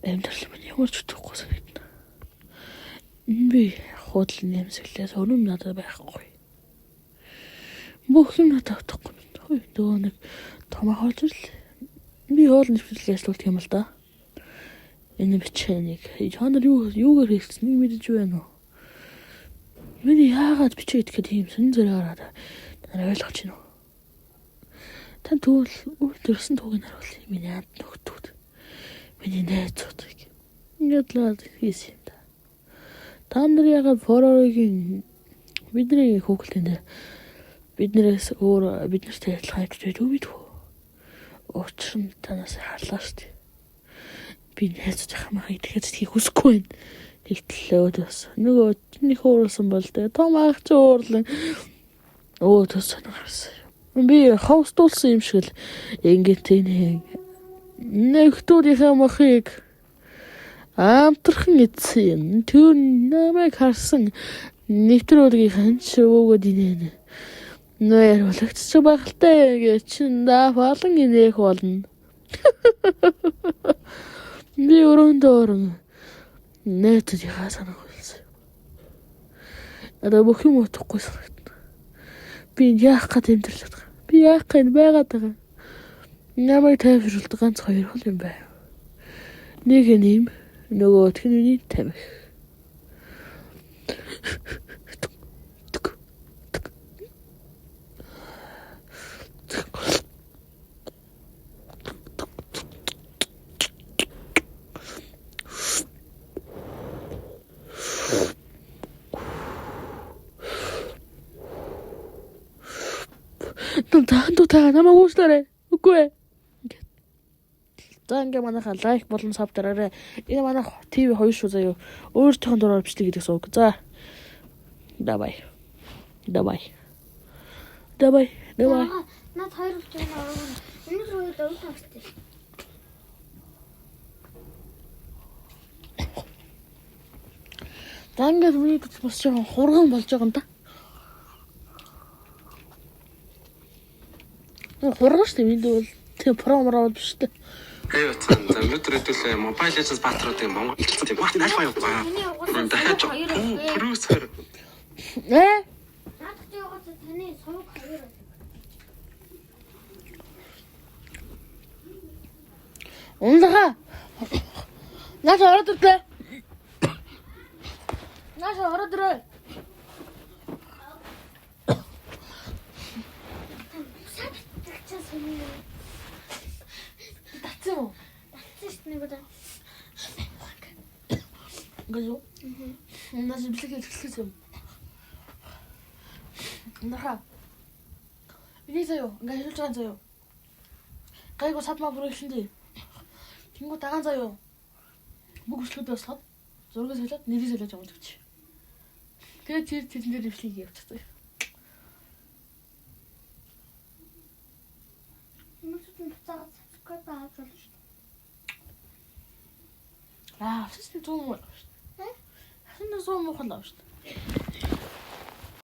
Амьдрал минь ямар ч утгагүй санагдана. Би худал нэмсэглээс өнөм надад байхгүй. Бүх юм надад авахгүй. Дөө нэг томахолж л би хоол нэвчлээс л тийм л да. Энэ бичээнийг чанар юугаар хэлсэн мэдэж байна уу? Миний яагаад бичээд гэхэд юм сэн зэрэг хараад нараа ойлгож байна уу? Тань тэгвэл үлдэрсэн түүгийг харуул. Миний анд нөхдүүд. Миний найзуудыг ядлаад хийсэн юм да. Та нар яагаад форогийн бидний хүүхэлдэйн дээр биднээс өөр биднэртэй адилхан явж байд үү? Учир нь танаас харлаа шүү дээ. Би найзууд хамаа идэхэд хүсэхгүй байна. Тэгтлээ өдөөс. Нөгөө чиний хөөрөлсөн бол тэ том ах чи уурлан өдөөс сонирхсан. Би хавстуулсан юм шиг л ингээд тийм нэгтүүдийнхээ мохыг амтрхан эцсэн. Тэр намайг харсан нэвтрүүлгийнхэн ч өгөөд инээ. Нээр болгоцч байгальтай гэж чин да болон инех болно. Би өрөөндөө нэтүүдийнхээ санааг үлсэн. Одоо бүх юм утгагүй санагдана. Би яах гээд амьдралаад байгаа. Би яах гээд байгаад байгаа. Намайг тайвшруулдаг ганц хоёр хол юм байна. Нэг нэм нөгөөх нь миний тамхи. Та намайг уушлаарай. Үгүй ээ. За ингээ манайхаа лайк болон саб дараарай. Энэ манайх ТV 2 шүү заяа. Өөртөөхөн дураар бичлэг гэдэг сууг. За. Давай. Над хоёр болж байгаа. Энэ рүү давж тавьчих. Дангад миний бас жоохон хурган болж байгаа юм да. Хурган шүү дээ. Энд бол тэг промороо биш дээ. Эй бацхан өнөөдөр хэдүүлээ Mobile Legends баатруудын монголчилсан тийм багт нааш баяр байна. Дахиад продюсер. Наадах яваад таны сувг хоёр. Унлага. Нааш ороод ирлээ. Татсан уу? Татсан шүү дээ гэдэг. Гажуу. Нас бичлэг хэлсэн юм. Наха. Иди заяа. Ингээ хэлж байгаа заяа. Гайгүй садмаа бүрэлсэн дээ. Тэнгүү дагаан заяа. Бүх бичлэгүүд баслаад зургийг солиод нэрийг солиод явуулж өгч. Тэгээд тэр дээр бичлэг явуулчихсан. Хүмүүсийн буцаад subscribe авч болно шүү дээ. Систем зүүн муу шүү дээ. Хин зүүн муу хол шүү дээ.